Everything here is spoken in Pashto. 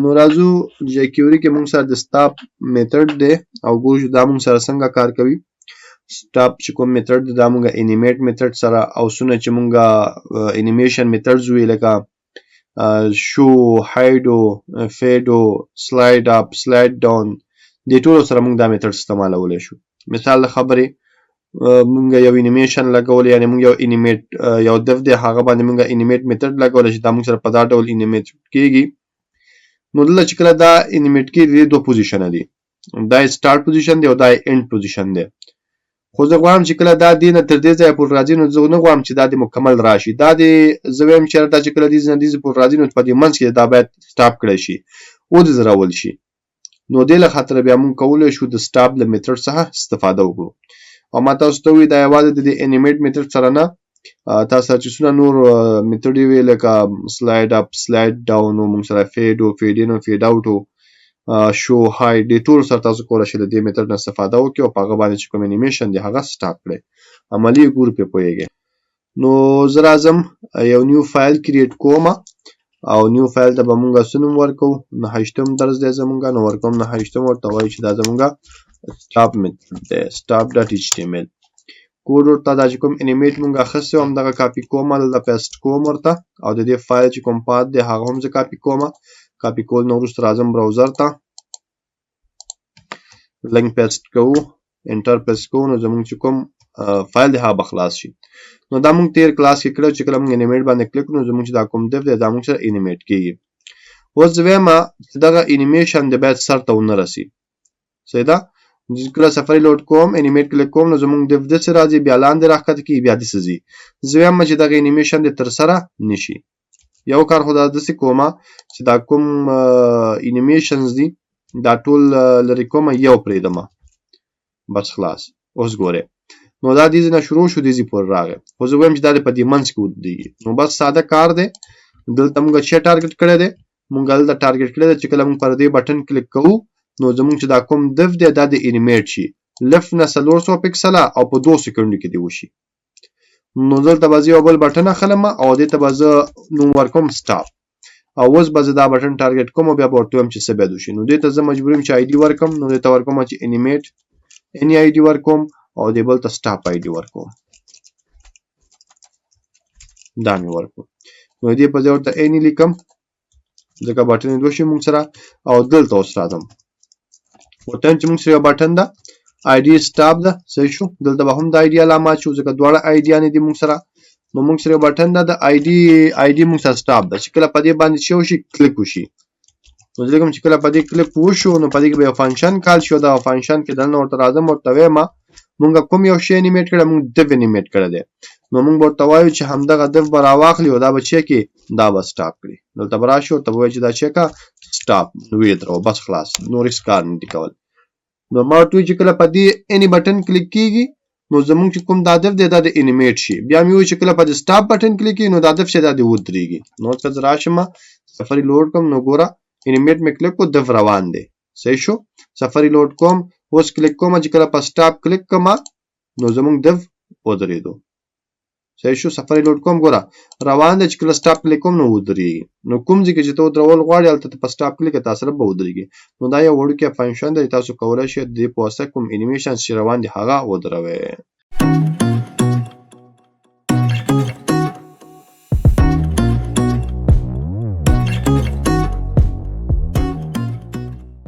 نو راځو jQuery کې موږ سره د stop میتھډ دی او ګورو دا موږ سره څنګه کار کوي. stop چې کوم میتھډ دا موږ انیمیټ میتھډ سره او سونه چې موږ انیمیشن میتھډز وی لکه شو هایډو فیډو سلاید اپ سلاید ډاون د ټول سره موږ دا میتھډ استعمالولای شو. مثال خبرې موږ یو انیمیشن لګول یعنی موږ یو انیمیټ یو دف دی هغه باندې موږ انیمیټ میتھډ لګول شي دا موږ سره په دا ډول انیمیټ کیږي. نو دلته چې کله دا انیمیټ کیږي دوه پوزیشن دي دا سٹارټ پوزیشن دی او دا اینډ پوزیشن دی. خو زه غواړم چې کله دا دې نه تر دې ځایه پورې راځي نو زه نه غواړم چې دا دې مکمل راشي دا دې زه وایم چې دا چې کله دې نه دې پورې راځي نو په دې منځ کې دا باید سټاپ کړی شي او دې زراول شي. نو دې له خاطر بیا موږ کولای شو د سټاپ له میتھډ څخه استفاده وکړو. او ما تاسو ته وی دا یوازې د انیمیټ میتھډ سره نه تاسو چې څونه نور میتھډ وی لکه سلاید اپ سلاید ډاون او موږ سره فیډ او فیډ ان او فیډ اوټ او شو هاید د ټول سره تاسو کولای شئ د دې میتھډ نه استفاده وکړئ او په هغه باندې چې کوم انیمیشن دی هغه سټاپ کړئ عملی ګور په پوهیږئ. نو زه راځم یو نیو فایل کریټ کوم او نیو فایل ته به موږ سنوم ورکو 9 درس دی زمونږ نو ورکوم 9 ورته وایي چې دا زمونږ سټاپ میتھډ دی stop.html کوډ ورته دا چې کوم انیمیټ موږ اخیستی هم دغه کاپي کوم دلته پیسټ کوم ورته او د دې فایل چې کوم پات دی هغه هم زه کاپي کوم. کاپي کول نو وروسته راځم براوزر ته لینک پیسټ کوو انټر پیسټ کوو نو زموږ چې کوم فایل دی هغه به خلاص شي. نو دا موږ تیر کلاس کې کړو چې کله موږ انیمیټ باندې کلیک کړو زموږ چې دا کوم دیف دی دا موږ سره انیمیټ کیږي. اوس زه وایم چې دغه انیمیشن دی باید سر ته ونه رسي صحیح ده. کله سفاري لوډ کوم انیمیټ کلیک کوم نو زموږ دیف داسې راځي بیا لاندې راښکته کیږي بیا داسې ځي. زه وایم چې دغه انیمیشن دی تر سره نشي. یو کار خو دا داسې کومه چې دا کوم انیمیشنز دي دا ټول لري کومه یو پرېږدمه بس خلاص. اوس ګورئ نو دا دې نه شروع شو دې پورې راغی خو زه وایم چې دا په دې منځ کې ودرېږي. نو بس ساده کار دی دلته موږ چې ټارګټ کړی دی موږ دلته ټارګټ کړی دی چې کله موږ پر دې بټن کلیک کوو نو زموږ چې دا کوم دف دی دا د انیمیټ شي لیفت نه 400 پکسله او په 2 سکندو کې دی وشي. نو دلته به زه یو بل بټن اخلم او دې ته به زه نوم ورکوم سټاپ او اوس به زه دا بټن ټارګټ کوم او بیا به ورته وایم چې څه باید وشي. نو دې ته زه مجبور یم چې آی ډي ورکړم نو دې ته ورکوم چې انیمیټ اني آی ډي ورکوم او دې بل ته سټاپ آی ډي ورکوم دا مې ورکوم. نو دې په ځای ورته اني لیکم ځکه بټن یې دوه شي موږ سره او دلته اوس راځم بټن چې موږ سره یو بټن ده آی ډي سټاپ ده صحیح شو. دلته به هم د آی ډي علامات شو ځکه دواړه آی ډیانې دي موږ سره. نو موږ سره یو بټن ده د آی ډي موږ سره سټاپ ده چې کله په دې باندې څه وشي کلیک وشي نو زه کوم چې کله په دې کلیک وشو نو په دې کې به یو فنکشن کال شو دا فنکشن کې دلته ورته راځم ورته وایم موږ کوم یو شی انیمیټ کړی موږ دف انیمیټ کړی دی نو موږ ورته وایو چې همدغه دف به راواخلي او دا به چې کې دا به سټاپ کړي دلته به راشي ورته به وایي چې دا چې کا سټاپ نو یې درو بس خلاص نور هیڅ کار نه دي کول. نو ما ورته وایي چې کله په دې اني بټن کلیک کیږي نو زموږ چې کوم دا دف دی دا د انیمیټ شي بیا مې وایي چې کله په دې سټاپ بټن کلیک کیږي نو دا دف چې دا دی ودرېږي. نو که زه راشم سفاري لوډ کوم نو ګوره انیمیټ مې کلیک کو دف روان دی صحیح شو. سفاري لوډ کوم اوس کلیک کوم چې کله په سټاپ کلیک کوم نو زموږ دف ودرېدو صحیح شو. سفاري لوډ کوم ګوره روان دی چې کله سټاپ کلیک کوم نو ودرېږي. نو کوم ځای کې چې ته ودرول غواړې هلته په سټاپ کلیک تاسو سره به ودرېږي. نو دا یو وړوکی فنکشن دی تاسو کولی شئ د دې په واسطه کوم انیمیشن چې روان دي هغه ودروئ.